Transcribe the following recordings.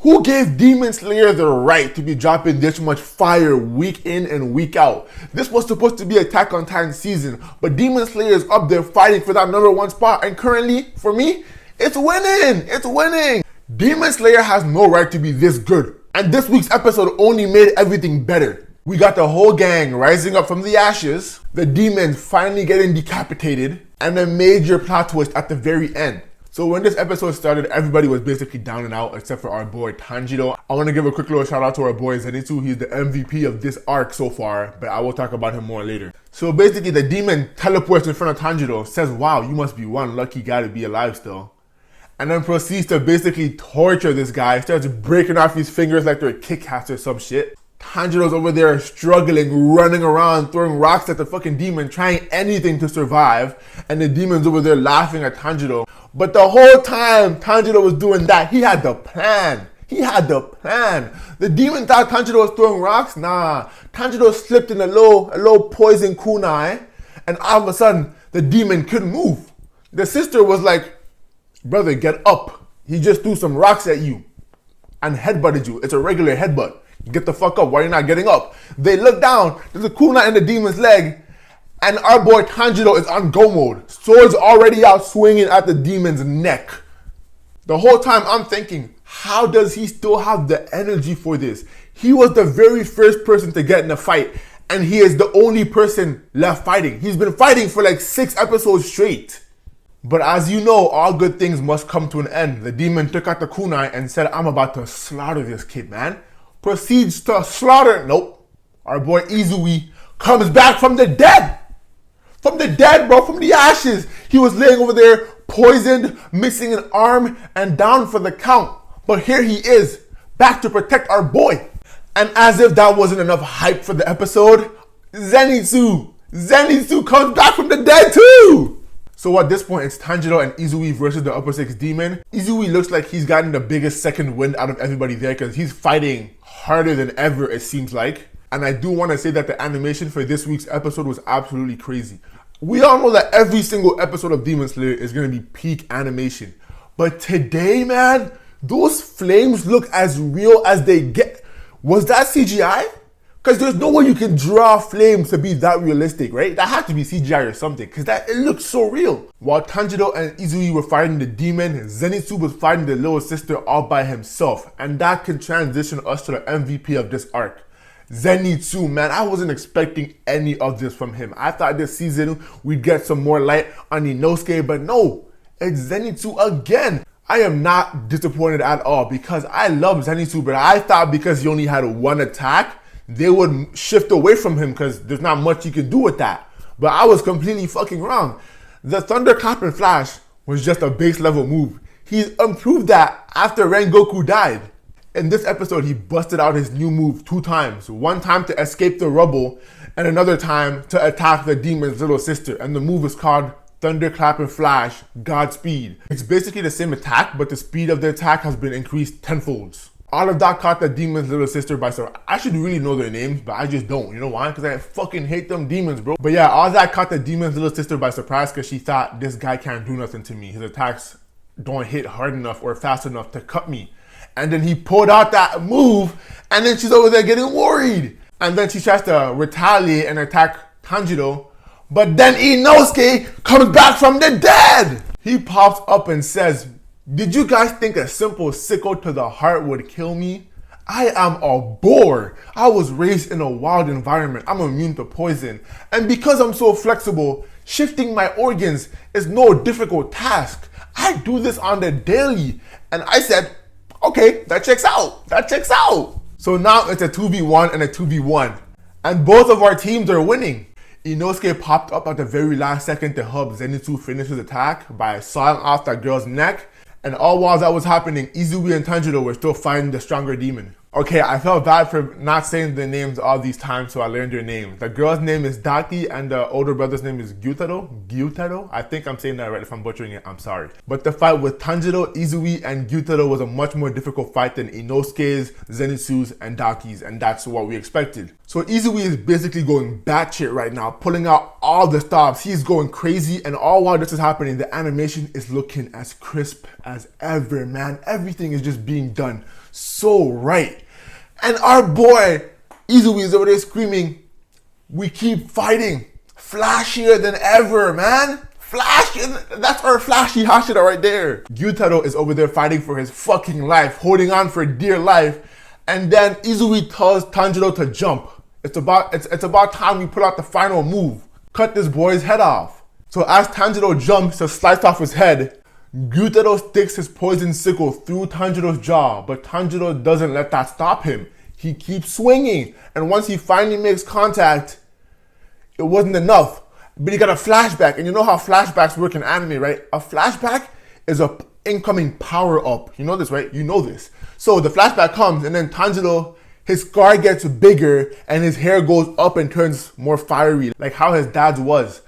Who gave Demon Slayer the right to be dropping this much fire week in and week out? This was supposed to be Attack on Titan season, but Demon Slayer is up there fighting for that number one spot, and currently, for me, it's winning! It's winning! Demon Slayer has no right to be this good, and this week's episode only made everything better. We got the whole gang rising up from the ashes, the demons finally getting decapitated, and a major plot twist at the very end. So when this episode started, everybody was basically down and out except for our boy Tanjido. I want to give a quick little shout out to our boy Zenitsu. He's the MVP of this arc so far, but I will talk about him more later. So basically the demon teleports in front of Tanjido, says, wow, you must be one lucky guy to be alive still. And then proceeds to basically torture this guy, starts breaking off his fingers like they're Kit Kats or some shit. Tanjiro's over there struggling, running around, throwing rocks at the fucking demon, trying anything to survive. And the demon's over there laughing at Tanjiro. But the whole time Tanjiro was doing that, he had the plan. He had the plan. The demon thought Tanjiro was throwing rocks. Nah, Tanjiro slipped in a low poison kunai. And all of a sudden, the demon couldn't move. The sister was like, brother, get up. He just threw some rocks at you and headbutted you. It's a regular headbutt. Get the fuck up. Why are you not getting up? They look down. There's a kunai in the demon's leg. And our boy Tanjiro is on go mode. Swords already out swinging at the demon's neck. The whole time I'm thinking, how does he still have the energy for this? He was the very first person to get in the fight. And he is the only person left fighting. He's been fighting for like 6 episodes straight. But as you know, all good things must come to an end. The demon took out the kunai and said, I'm about to slaughter this kid, man. Proceeds to slaughter. Nope. Our boy Izui comes back from the dead. From the dead, bro. From the ashes. He was laying over there, poisoned, missing an arm, and down for the count. But here he is, back to protect our boy. And as if that wasn't enough hype for the episode, Zenitsu comes back from the dead too. So at this point, it's Tanjiro and Izui versus the Upper 6 Demon. Izui looks like he's gotten the biggest second wind out of everybody there because he's fighting harder than ever, it seems like. And I do want to say that the animation for this week's episode was absolutely crazy. We all know that every single episode of Demon Slayer is going to be peak animation. But today, man, those flames look as real as they get. Was that CGI? Because there's no way you can draw flames to be that realistic, right? That had to be CGI or something, because it looks so real. While Tanjiro and Izui were fighting the demon, Zenitsu was fighting the little sister all by himself. And that can transition us to the MVP of this arc. Zenitsu, man, I wasn't expecting any of this from him. I thought this season we'd get some more light on Inosuke, but no, it's Zenitsu again. I am not disappointed at all because I love Zenitsu, but I thought because he only had one attack, they would shift away from him because there's not much you can do with that. But I was completely fucking wrong. The Thunderclap and Flash was just a base level move. He's improved that after Rengoku died. In this episode, he busted out his new move 2 times. One time to escape the rubble, and another time to attack the demon's little sister. And the move is called Thunderclap and Flash Godspeed. It's basically the same attack, but the speed of the attack has been increased tenfolds. All of that caught the demon's little sister by surprise. I should really know their names, but I just don't. You know why? Because I fucking hate them demons, bro. But yeah, all that caught the demon's little sister by surprise because she thought, this guy can't do nothing to me. His attacks don't hit hard enough or fast enough to cut me. And then he pulled out that move, and then she's over there getting worried. And then she tries to retaliate and attack Tanjiro. But then Inosuke comes back from the dead. He pops up and says, did you guys think a simple sickle to the heart would kill me? I am a boar. I was raised in a wild environment. I'm immune to poison. And because I'm so flexible, shifting my organs is no difficult task. I do this on the daily. And I said, okay, that checks out. That checks out. So now it's a 2v1 and a 2v1. And both of our teams are winning. Inosuke popped up at the very last second to help Zenitsu finish his attack by sawing off that girl's neck. And all while that was happening, Izui and Tanjiro were still fighting the stronger demon. Okay, I felt bad for not saying the names all these times, so I learned their names. The girl's name is Daki, and the older brother's name is Gyutaro? I think I'm saying that right. If I'm butchering it, I'm sorry. But the fight with Tanjiro, Izui, and Gyutaro was a much more difficult fight than Inosuke's, Zenitsu's, and Daki's, and that's what we expected. So Izui is basically going batshit right now, pulling out all the stops. He's going crazy, and all while this is happening, the animation is looking as crisp as ever, man. Everything is just being done so right. And our boy Izumi is over there screaming, we keep fighting. Flashier than ever, man. Flashy, that's our flashy Hashira right there. Gyutaro is over there fighting for his fucking life, holding on for dear life. And then Izumi tells Tanjiro to jump. It's about time we put out the final move. Cut this boy's head off. So as Tanjiro jumps to slice off his head, Gyutaro sticks his poison sickle through Tanjiro's jaw, but Tanjiro doesn't let that stop him. He keeps swinging, and once he finally makes contact, it wasn't enough. But he got a flashback, and you know how flashbacks work in anime, right? A flashback is a incoming power up. You know this, right? You know this. So the flashback comes, and then Tanjiro, his scar gets bigger, and his hair goes up and turns more fiery, like how his dad's was.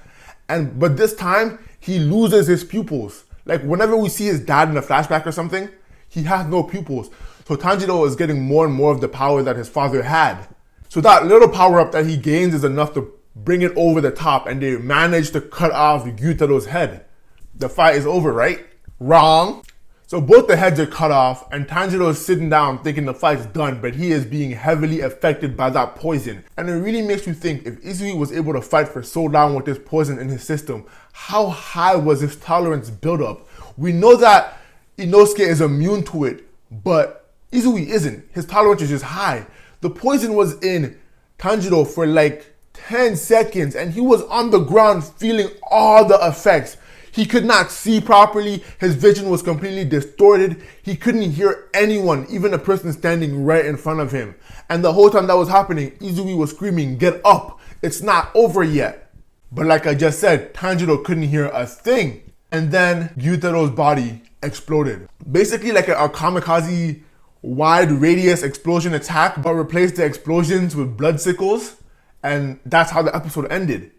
But this time, he loses his pupils. Like whenever we see his dad in a flashback or something, he has no pupils. So Tanjiro is getting more and more of the power that his father had. So that little power up that he gains is enough to bring it over the top, and they manage to cut off Gyutaro's head. The fight is over, right? Wrong. So both the heads are cut off, and Tanjiro is sitting down thinking the fight's done, but he is being heavily affected by that poison. And it really makes you think, if Izumi was able to fight for so long with this poison in his system, how high was his tolerance built up? We know that Inosuke is immune to it, but Izumi isn't. His tolerance is just high. The poison was in Tanjiro for like 10 seconds, and he was on the ground feeling all the effects. He could not see properly. His vision was completely distorted. He couldn't hear anyone, even a person standing right in front of him. And the whole time that was happening, Izumi was screaming, "Get up! It's not over yet." But like I just said, Tanjiro couldn't hear a thing. And then Gyutaro's body exploded. Basically like a kamikaze wide radius explosion attack, but replaced the explosions with blood sickles. And that's how the episode ended.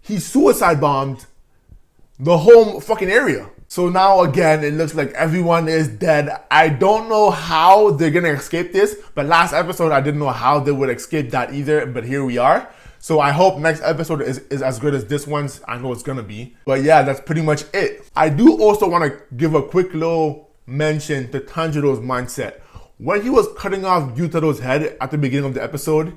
He suicide bombed the whole fucking area. So now again, it looks like everyone is dead. I don't know how they're gonna escape this, but last episode I didn't know how they would escape that either, but here we are. So I hope next episode is as good as this one's. I know it's gonna be. But yeah, that's pretty much it. I do also wanna give a quick little mention to Tanjiro's mindset. When he was cutting off Gyutaro's head at the beginning of the episode,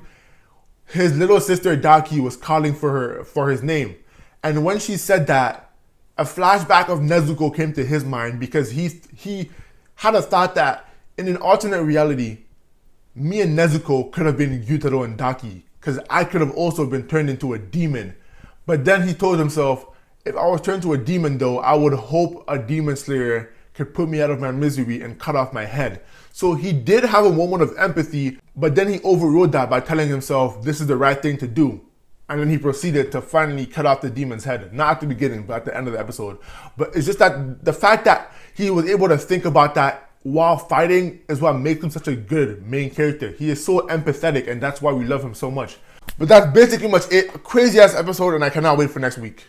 his little sister Daki was calling for his name. And when she said that, a flashback of Nezuko came to his mind, because he had a thought that in an alternate reality, me and Nezuko could have been Gyutaro and Daki, because I could have also been turned into a demon. But then he told himself, if I was turned to a demon though, I would hope a demon slayer could put me out of my misery and cut off my head. So he did have a moment of empathy, but then he overrode that by telling himself this is the right thing to do. And then he proceeded to finally cut off the demon's head. Not at the beginning, but at the end of the episode. But it's just that the fact that he was able to think about that while fighting is what makes him such a good main character. He is so empathetic, and that's why we love him so much. But that's basically much it. A crazy ass episode, and I cannot wait for next week.